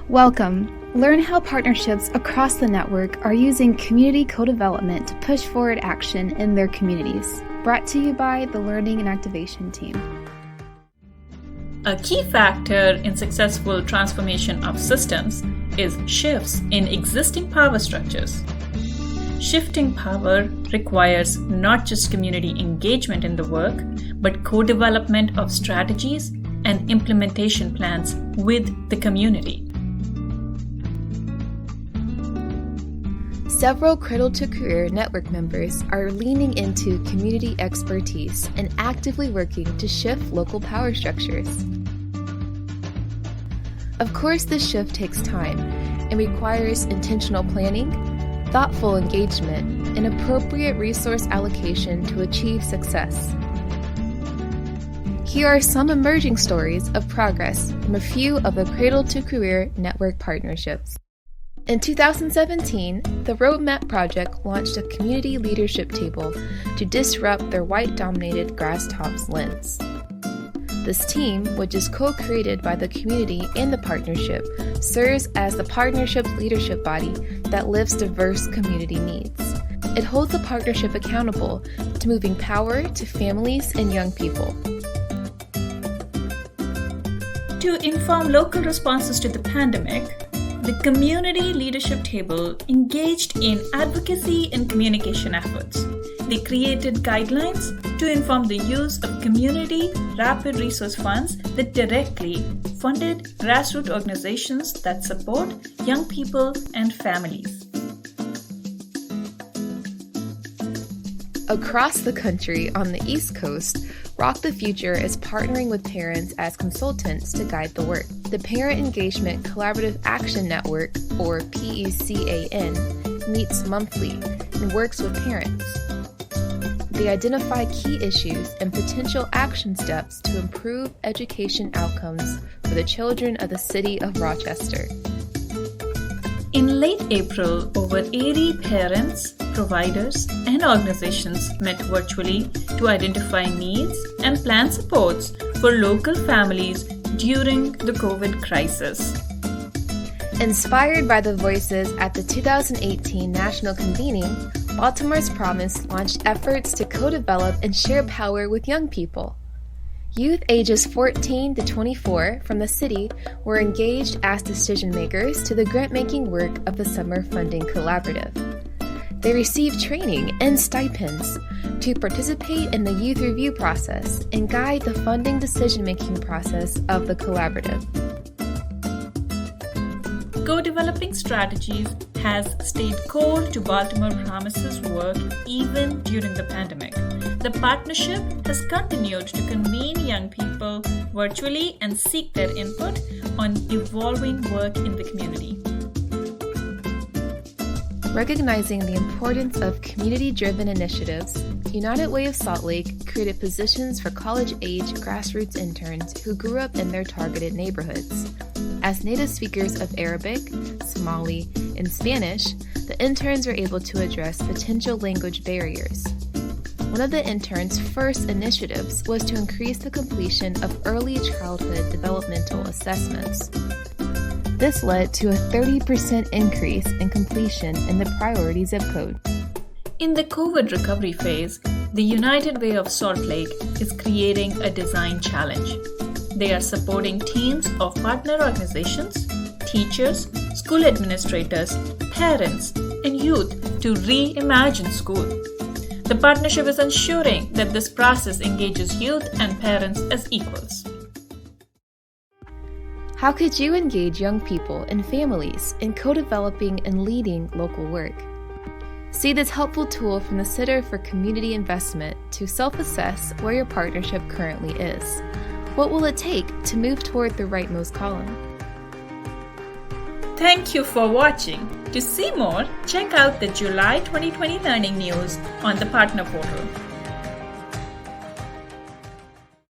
Welcome. Learn how partnerships across the network are using community co-development to push forward action in their communities. Brought to you by the Learning and Activation team. A key factor in successful transformation of systems is shifts in existing power structures. Shifting power requires not just community engagement in the work, but co-development of strategies and implementation plans with the community. Several Cradle to Career network members are leaning into community expertise and actively working to shift local power structures. Of course, this shift takes time and requires intentional planning, thoughtful engagement, and appropriate resource allocation to achieve success. Here are some emerging stories of progress from a few of the Cradle to Career network partnerships. In 2017, the Roadmap Project launched a community leadership table to disrupt their white-dominated grass-tops lens. This team, which is co-created by the community and the partnership, serves as the partnership's leadership body that lifts diverse community needs. It holds the partnership accountable to moving power to families and young people. To inform local responses to the pandemic, the Community Leadership Table engaged in advocacy and communication efforts. They created guidelines to inform the use of community rapid resource funds that directly funded grassroots organizations that support young people and families. Across the country on the East Coast, ROC the Future is partnering with parents as consultants to guide the work. The Parent Engagement Collaborative Action Network, or PECAN, meets monthly and works with parents. They identify key issues and potential action steps to improve education outcomes for the children of the city of Rochester. In late April, over 80 parents, providers, and organizations met virtually to identify needs and plan supports for local families during the COVID crisis. Inspired by the voices at the 2018 National Convening, Baltimore's Promise launched efforts to co-develop and share power with young people. Youth ages 14 to 24 from the city were engaged as decision makers to the grant-making work of the Summer Funding Collaborative. They received training and stipends to participate in the youth review process and guide the funding decision-making process of the collaborative. Co-developing strategies has stayed core to Baltimore Promise's work even during the pandemic. The partnership has continued to convene young people virtually and seek their input on evolving work in the community. Recognizing the importance of community-driven initiatives, United Way of Salt Lake created positions for college-age grassroots interns who grew up in their targeted neighborhoods. As native speakers of Arabic, Somali, and Spanish, the interns were able to address potential language barriers. One of the interns' first initiatives was to increase the completion of early childhood developmental assessments. This led to a 30% increase in completion in the priority zip code. In the COVID recovery phase, the United Way of Salt Lake is creating a design challenge. They are supporting teams of partner organizations, teachers, school administrators, parents, and youth to reimagine school. The partnership is ensuring that this process engages youth and parents as equals. How could you engage young people and families in co-developing and leading local work? See this helpful tool from the Center for Community Investment to self-assess where your partnership currently is. What will it take to move toward the rightmost column? Thank you for watching. To see more, check out the July 2020 Learning News on the Partner Portal.